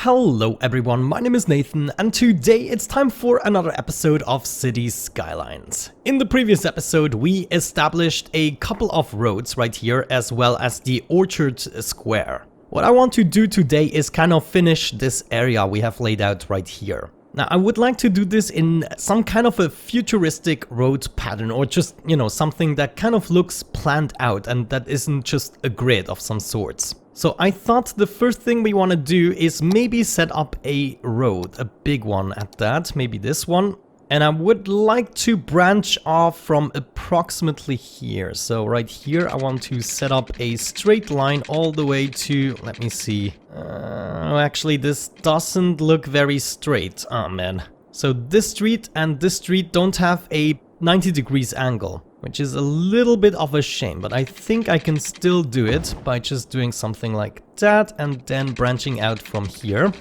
Hello everyone, my name is Nathan and today it's time for another episode of City Skylines. In the previous episode we established a couple of roads right here as well as the Orchard Square. What I want to do today is kind of finish this area we have laid out right here. Now I would like to do this in some kind of a futuristic road pattern or just, something that kind of looks planned out and that isn't just a grid of some sorts. So I thought the first thing we want to do is maybe set up a road, a big one at that, maybe this one. And I would like to branch off from approximately here. So right here I want to set up a straight line all the way to, let me see. Actually this doesn't look very straight. Oh man. So this street and this street don't have a 90 degrees angle, which is a little bit of a shame, but I think I can still do it by just doing something like that and then branching out from here.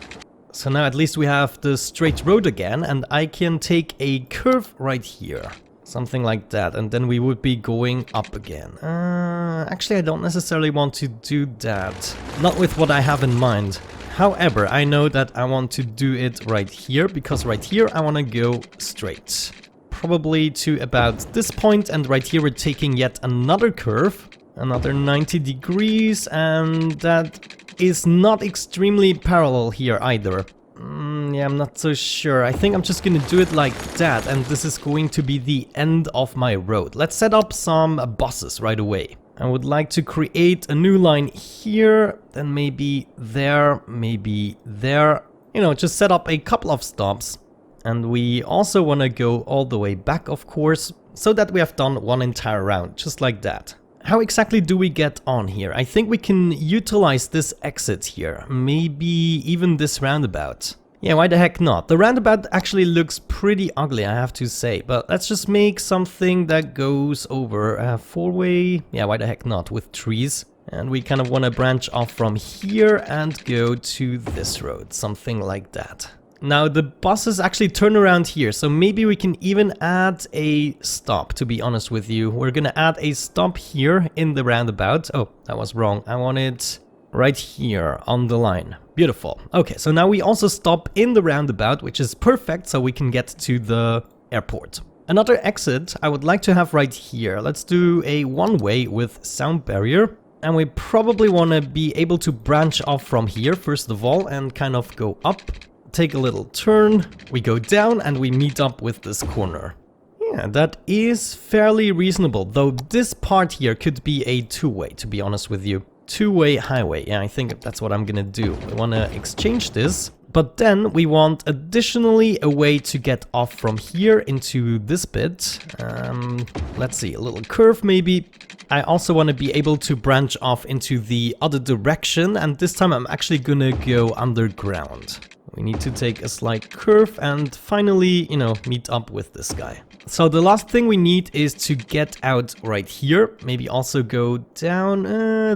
So now at least we have the straight road again and I can take a curve right here. Something like that, and then we would be going up again. Actually, I don't necessarily want to do that. Not with what I have in mind. However, I know that I want to do it right here, because right here I want to go straight. Probably to about this point, and right here we're taking yet another curve. Another 90 degrees, and that is not extremely parallel here either. Yeah, I'm not so sure. I think I'm just gonna do it like that, and this is going to be the end of my road. Let's set up some buses right away. I would like to create a new line here, then maybe there, maybe there. Just set up a couple of stops. And we also want to go all the way back, of course, so that we have done one entire round, just like that. How exactly do we get on here? I think we can utilize this exit here, maybe even this roundabout. Yeah, why the heck not? The roundabout actually looks pretty ugly, I have to say, but let's just make something that goes over a four-way. Yeah, why the heck not, with trees. And we kind of want to branch off from here and go to this road, something like that. Now the buses actually turn around here, so maybe we can even add a stop, to be honest with you. We're gonna add a stop here in the roundabout. Oh, that was wrong. I want it right here on the line. Beautiful. Okay, so now we also stop in the roundabout, which is perfect, so we can get to the airport. Another exit I would like to have right here. Let's do a one-way with sound barrier. And we probably want to be able to branch off from here, first of all, and kind of go up. Take a little turn, we go down and we meet up with this corner. Yeah, that is fairly reasonable, though this part here could be a two-way, to be honest with you. Two-way highway, yeah, I think that's what I'm gonna do. We want to exchange this, but then we want additionally a way to get off from here into this bit. Let's see, a little curve maybe. I also want to be able to branch off into the other direction, and this time I'm actually gonna go underground. We need to take a slight curve and finally, meet up with this guy. So the last thing we need is to get out right here. Maybe also go down,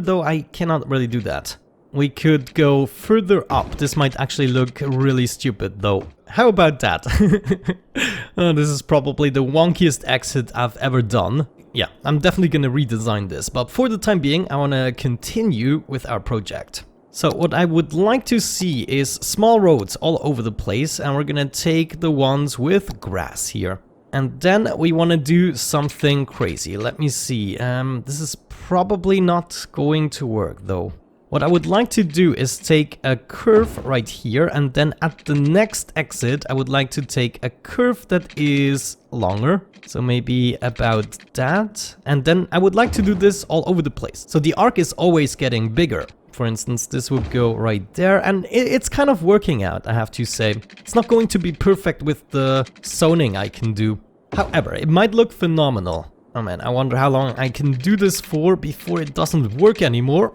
though I cannot really do that. We could go further up. This might actually look really stupid though. How about that? This is probably the wonkiest exit I've ever done. Yeah, I'm definitely gonna redesign this, but for the time being, I wanna continue with our project. So what I would like to see is small roads all over the place, and we're gonna take the ones with grass here. And then we want to do something crazy. Let me see. This is probably not going to work though. What I would like to do is take a curve right here, and then at the next exit I would like to take a curve that is longer. So maybe about that. And then I would like to do this all over the place. So the arc is always getting bigger. For instance, this would go right there, and it's kind of working out, I have to say. It's not going to be perfect with the zoning I can do. However, it might look phenomenal. Oh man, I wonder how long I can do this for before it doesn't work anymore.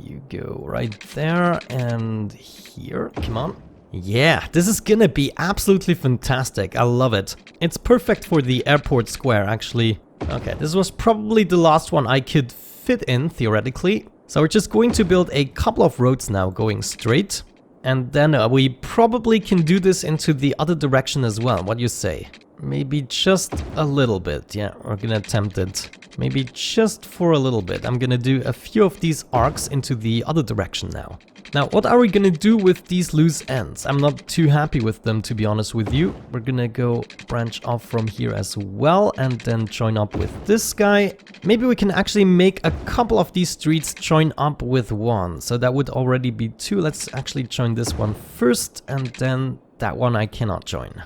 You go right there and here, come on. Yeah, this is gonna be absolutely fantastic, I love it. It's perfect for the airport square, actually. Okay, this was probably the last one I could fit in, theoretically. So we're just going to build a couple of roads now going straight. And then we probably can do this into the other direction as well. What do you say? Maybe just a little bit. Yeah, we're gonna attempt it. Maybe just for a little bit. I'm gonna do a few of these arcs into the other direction now. Now, what are we gonna do with these loose ends? I'm not too happy with them, to be honest with you. We're gonna go branch off from here as well and then join up with this guy. Maybe we can actually make a couple of these streets join up with one. So that would already be two. Let's actually join this one first, and then that one I cannot join.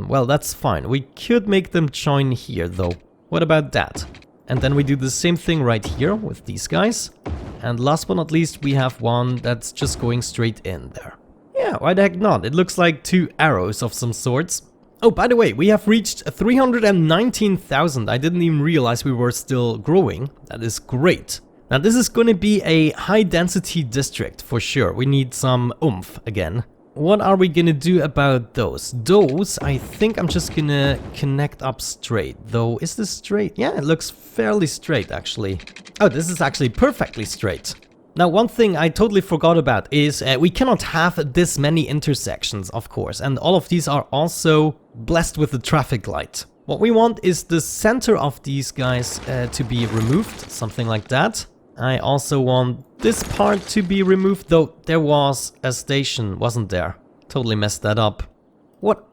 Well, that's fine. We could make them join here, though. What about that? And then we do the same thing right here with these guys. And last but not least, we have one that's just going straight in there. Yeah, why the heck not? It looks like two arrows of some sorts. Oh, by the way, we have reached 319,000. I didn't even realize we were still growing. That is great. Now, this is going to be a high-density district for sure. We need some oomph again. What are we gonna do about those? Those, I think I'm just gonna connect up straight. Though, is this straight? Yeah, it looks fairly straight, actually. Oh, this is actually perfectly straight. Now, one thing I totally forgot about is we cannot have this many intersections, of course. And all of these are also blessed with the traffic light. What we want is the center of these guys to be removed, something like that. I also want this part to be removed, though there was a station, wasn't there? Totally messed that up. What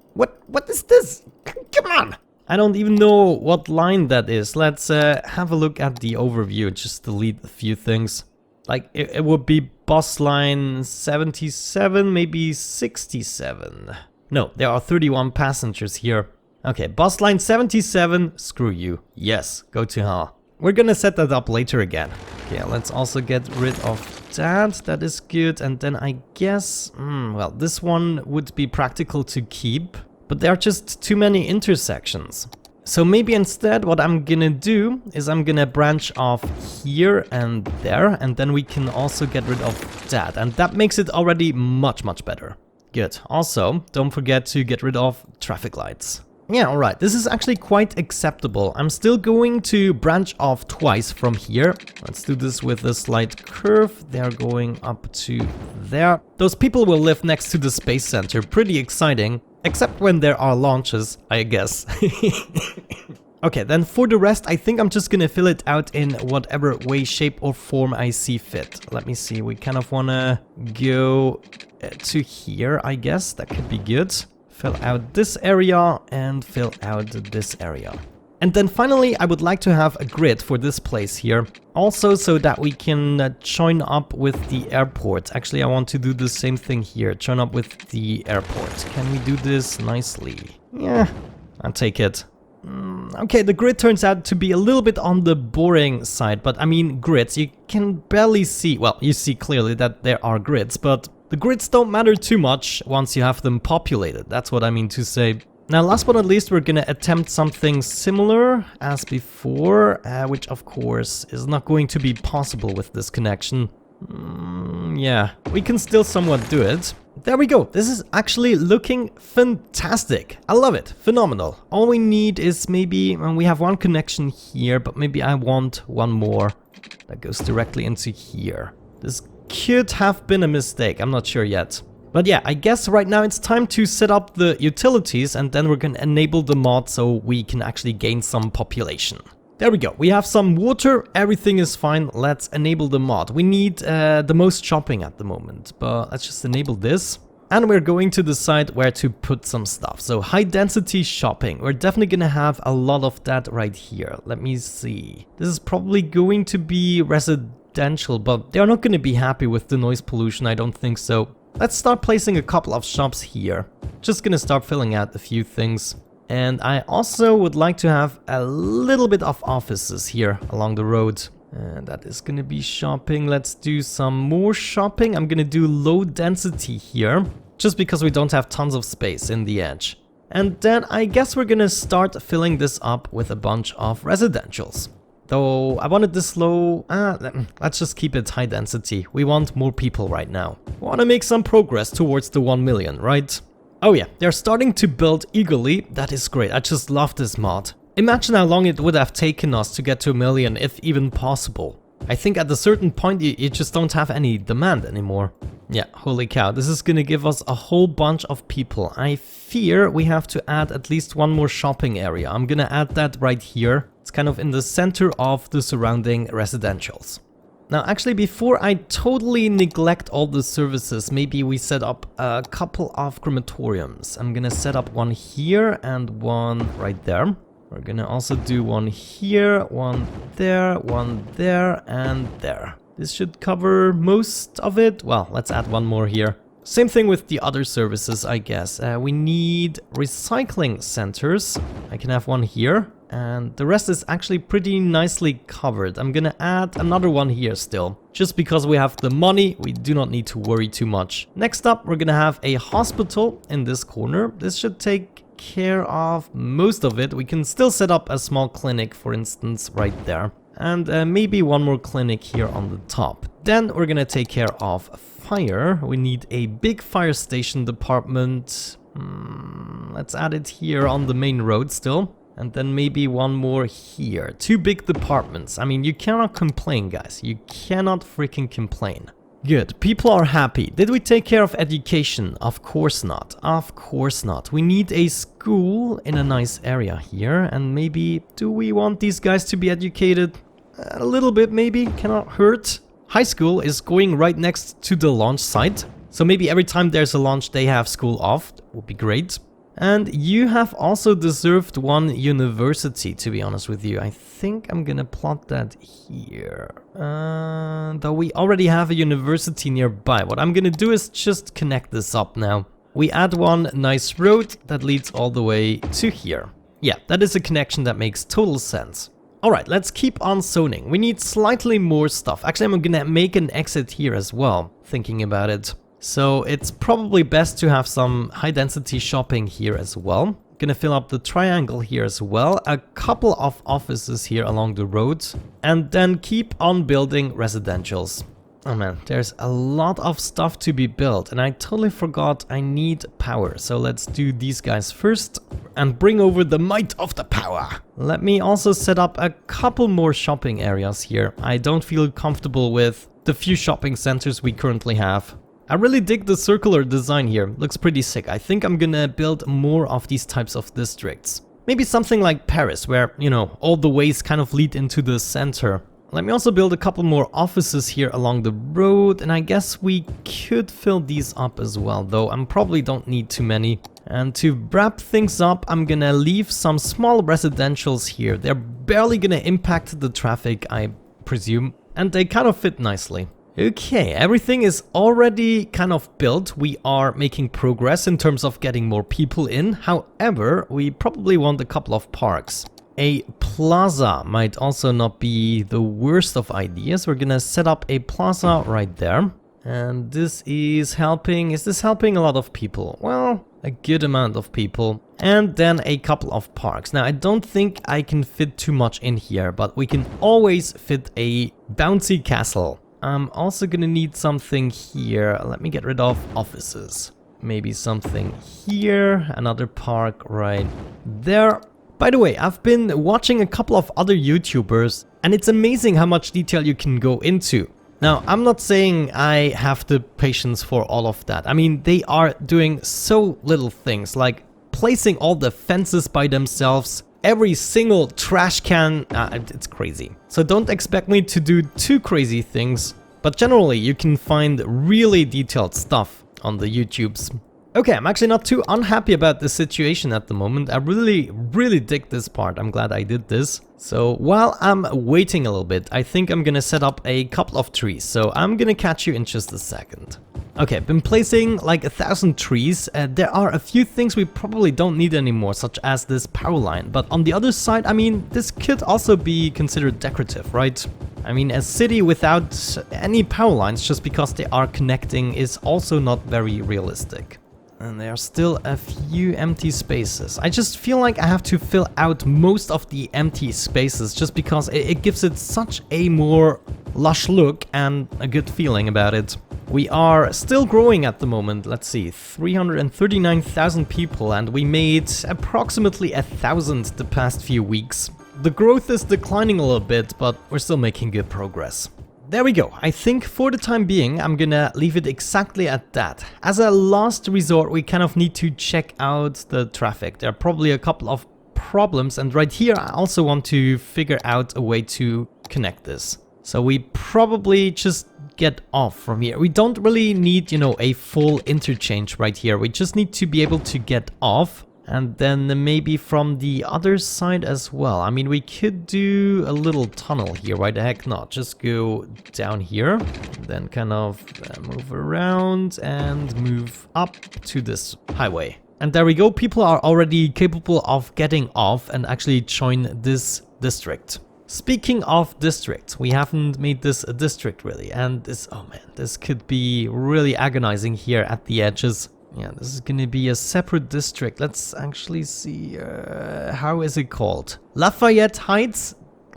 is this? Come on! I don't even know what line that is. Let's have a look at the overview, just delete a few things. Like, it would be bus line 77, maybe 67. No, there are 31 passengers here. Okay, bus line 77, screw you. Yes, go to hell. We're gonna set that up later again. Okay, let's also get rid of that. That is good. And then I guess, well, this one would be practical to keep, but there are just too many intersections. So maybe instead what I'm gonna do is I'm gonna branch off here and there, and then we can also get rid of that. And that makes it already much, much better. Good. Also, don't forget to get rid of traffic lights. Yeah, alright, this is actually quite acceptable. I'm still going to branch off twice from here. Let's do this with a slight curve. They're going up to there. Those people will live next to the space center. Pretty exciting. Except when there are launches, I guess. Okay, then for the rest, I think I'm just gonna fill it out in whatever way, shape or form I see fit. Let me see, we kind of wanna go to here, I guess. That could be good. Fill out this area and fill out this area. And then finally, I would like to have a grid for this place here. Also so that we can join up with the airport. Actually, I want to do the same thing here. Join up with the airport. Can we do this nicely? Yeah, I'll take it. Okay, the grid turns out to be a little bit on the boring side. But I mean, grids, you can barely see. Well, you see clearly that there are grids, but the grids don't matter too much once you have them populated. That's what I mean to say. Now, last but not least, we're gonna attempt something similar as before, which of course is not going to be possible with this connection. Yeah, we can still somewhat do it. There we go. This is actually looking fantastic. I love it. Phenomenal. All we need is maybe, we have one connection here, but maybe I want one more that goes directly into here. This could have been a mistake. I'm not sure yet. But yeah, I guess right now it's time to set up the utilities and then we're going to enable the mod so we can actually gain some population. There we go. We have some water. Everything is fine. Let's enable the mod. We need the most shopping at the moment, but let's just enable this. And we're going to decide where to put some stuff. So high density shopping. We're definitely going to have a lot of that right here. Let me see. This is probably going to be residential, but they're not going to be happy with the noise pollution. I don't think so. Let's start placing a couple of shops here. Just gonna start filling out a few things. And I also would like to have a little bit of offices here along the road. And that is gonna be shopping. Let's do some more shopping. I'm gonna do low density here, just because we don't have tons of space in the edge. And then I guess we're gonna start filling this up with a bunch of residentials. Though I wanted this low, let's just keep it high density. We want more people right now. We want to make some progress towards the 1 million, right? Oh yeah, they're starting to build eagerly. That is great. I just love this mod. Imagine how long it would have taken us to get to 1 million, if even possible. I think at a certain point you just don't have any demand anymore. Yeah, holy cow, this is gonna give us a whole bunch of people. I fear we have to add at least one more shopping area. I'm gonna add that right here. It's kind of in the center of the surrounding residentials. Now, actually, before I totally neglect all the services, maybe we set up a couple of crematoriums. I'm gonna set up one here and one right there. We're gonna also do one here, one there, and there. This should cover most of it. Well, let's add one more here. Same thing with the other services, I guess. We need recycling centers. I can have one here. And the rest is actually pretty nicely covered. I'm gonna add another one here still. Just because we have the money, we do not need to worry too much. Next up, we're gonna have a hospital in this corner. This should take care of most of it. We can still set up a small clinic, for instance, right there. And maybe one more clinic here on the top. Then we're gonna take care of fire. We need a big fire station department. Let's add it here on the main road still. And then maybe one more here. 2 big departments. I mean, you cannot complain, guys. You cannot freaking complain. Good. People are happy. Did we take care of education? Of course not. Of course not. We need a school in a nice area here. And maybe, do we want these guys to be educated? A little bit, maybe. Cannot hurt. High school is going right next to the launch site. So maybe every time there's a launch, they have school off. That would be great. And you have also deserved one university, to be honest with you. I think I'm gonna plot that here. Though we already have a university nearby. What I'm gonna do is just connect this up now. We add one nice road that leads all the way to here. Yeah, that is a connection that makes total sense. Alright, let's keep on zoning. We need slightly more stuff. Actually, I'm gonna make an exit here as well, thinking about it. So it's probably best to have some high density shopping here as well. Gonna fill up the triangle here as well. A couple of offices here along the road. And then keep on building residentials. Oh man, there's a lot of stuff to be built. And I totally forgot I need power. So let's do these guys first. And bring over the might of the power. Let me also set up a couple more shopping areas here. I don't feel comfortable with the few shopping centers we currently have. I really dig the circular design here, looks pretty sick. I think I'm gonna build more of these types of districts. Maybe something like Paris, where, you know, all the ways kind of lead into the center. Let me also build a couple more offices here along the road, and I guess we could fill these up as well, though I probably don't need too many. And to wrap things up, I'm gonna leave some small residentials here. They're barely gonna impact the traffic, I presume, and they kind of fit nicely. Okay, everything is already kind of built. We are making progress in terms of getting more people in. However, we probably want a couple of parks. A plaza might also not be the worst of ideas. We're gonna set up a plaza right there. And this is helping. Is this helping a lot of people? Well, a good amount of people. And then a couple of parks. Now, I don't think I can fit too much in here, but we can always fit a bouncy castle. I'm also gonna need something here. Let me get rid of offices. Maybe something here, another park right there. By the way, I've been watching a couple of other YouTubers, and it's amazing how much detail you can go into. Now, I'm not saying I have the patience for all of that. I mean, they are doing so little things, like placing all the fences by themselves, every single trash can. It's crazy. So don't expect me to do too crazy things, but generally you can find really detailed stuff on the YouTubes. Okay, I'm actually not too unhappy about the situation at the moment. I really dig this part. I'm glad I did this. So while I'm waiting a little bit, I think I'm gonna set up a couple of trees. So I'm gonna catch you in just a second. Okay, been placing like 1,000 trees. There are a few things we probably don't need anymore, such as this power line. But on the other side, I mean, this could also be considered decorative, right? I mean, a city without any power lines just because they are connecting is also not very realistic. And there are still a few empty spaces. I just feel like I have to fill out most of the empty spaces just because it gives it such a more lush look and a good feeling about it. We are still growing at the moment. Let's see, 339,000 people, and we made approximately 1,000 the past few weeks. The growth is declining a little bit, but we're still making good progress. There we go. I think for the time being, I'm gonna leave it exactly at that. As a last resort, we kind of need to check out the traffic. There are probably a couple of problems, and right here I also want to figure out a way to connect this. So we probably just get off from here. We don't really need, you know, a full interchange right here. We just need to be able to get off. And then maybe from the other side as well. I mean, we could do a little tunnel here. Why the heck not? Just go down here, then kind of move around and move up to this highway. And there we go. People are already capable of getting off and actually join this district. Speaking of districts, we haven't made this a district really. And this, oh man, this could be really agonizing here at the edges. Yeah, this is gonna be a separate district. Let's actually see, how is it called? Lafayette Heights?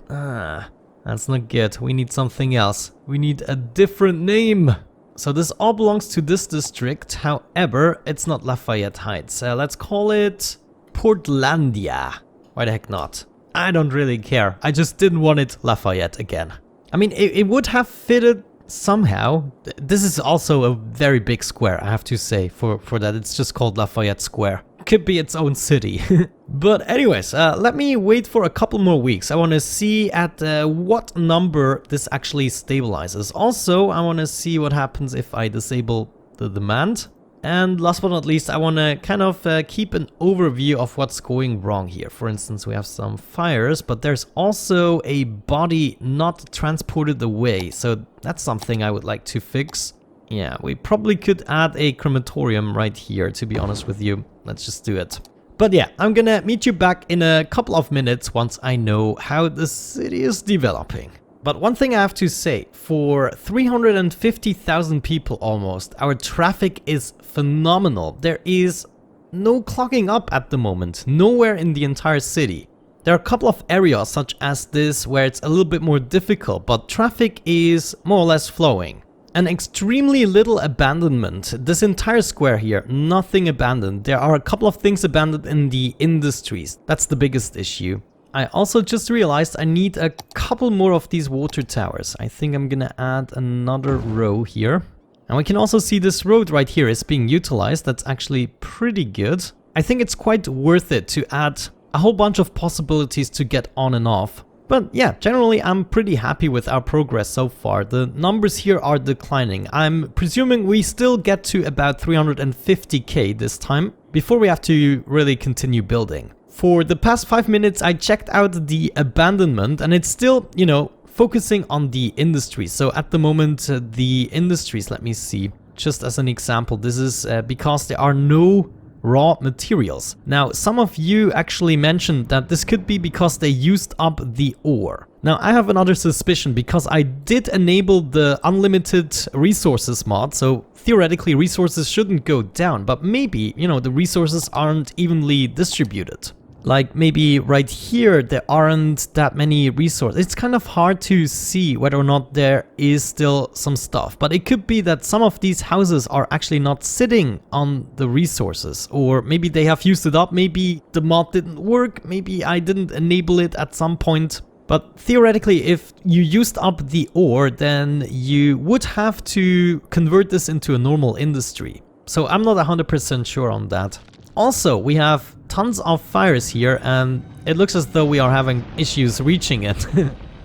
Ah, that's not good. We need something else. We need a different name. So this all belongs to this district. However, it's not Lafayette Heights. Let's call it Portlandia. Why the heck not? I don't really care. I just didn't want it Lafayette again. I mean, it would have fitted somehow. This is also a very big square, I have to say, for that. It's just called Lafayette Square. Could be its own city. But anyways, let me wait for a couple more weeks. I want to see at what number this actually stabilizes. Also, I want to see what happens if I disable the demand. And last but not least, I want to kind of keep an overview of what's going wrong here. For instance, we have some fires, but there's also a body not transported away. So that's something I would like to fix. Yeah, we probably could add a crematorium right here, to be honest with you. Let's just do it. But yeah, I'm gonna meet you back in a couple of minutes once I know how the city is developing. But one thing I have to say, for 350,000 people almost, our traffic is phenomenal. There is no clogging up at the moment, nowhere in the entire city. There are a couple of areas such as this where it's a little bit more difficult, but traffic is more or less flowing. And extremely little abandonment. This entire square here, nothing abandoned. There are a couple of things abandoned in the industries. That's the biggest issue. I also just realized I need a couple more of these water towers. I think I'm gonna add another row here. And we can also see this road right here is being utilized. That's actually pretty good. I think it's quite worth it to add a whole bunch of possibilities to get on and off. But yeah, generally I'm pretty happy with our progress so far. The numbers here are declining. I'm presuming we still get to about 350k this time before we have to really continue building. For the past 5 minutes, I checked out the abandonment and it's still, you know, focusing on the industry. So at the moment, the industries, let me see, just as an example, this is because there are no raw materials. Now, some of you actually mentioned that this could be because they used up the ore. Now, I have another suspicion because I did enable the unlimited resources mod, so theoretically resources shouldn't go down, but maybe, you know, the resources aren't evenly distributed. Like maybe right here there aren't that many resources. It's kind of hard to see whether or not there is still some stuff. But it could be that some of these houses are actually not sitting on the resources. Or maybe they have used it up. Maybe the mod didn't work. Maybe I didn't enable it at some point. But theoretically, if you used up the ore, then you would have to convert this into a normal industry. So I'm not 100% sure on that. Also, we have tons of fires here and it looks as though we are having issues reaching it.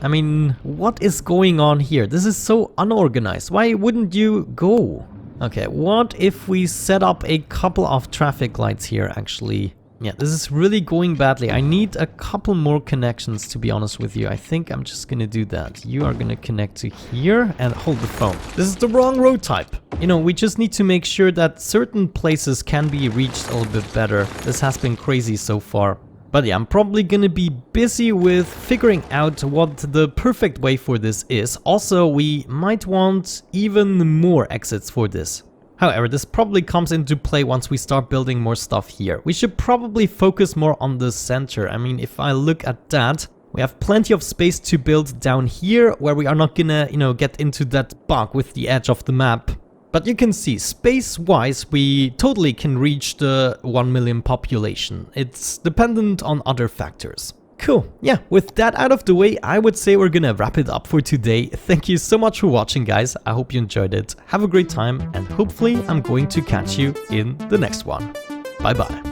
I mean, what is going on here? This is so unorganized. Why wouldn't you go? Okay, what if we set up a couple of traffic lights here actually? Yeah, this is really going badly. I need a couple more connections, to be honest with you. I think I'm just gonna do that. You are gonna connect to here and hold the phone. This is the wrong road type. You know, we just need to make sure that certain places can be reached a little bit better. This has been crazy so far. But yeah, I'm probably gonna be busy with figuring out what the perfect way for this is. Also, we might want even more exits for this. However, this probably comes into play once we start building more stuff here. We should probably focus more on the center. I mean, if I look at that, we have plenty of space to build down here where we are not gonna, you know, get into that bug with the edge of the map. But you can see, space-wise, we totally can reach the 1 million population. It's dependent on other factors. Cool. Yeah, with that out of the way, I would say we're gonna wrap it up for today. Thank you so much for watching, guys. I hope you enjoyed it. Have a great time, and hopefully I'm going to catch you in the next one. Bye bye.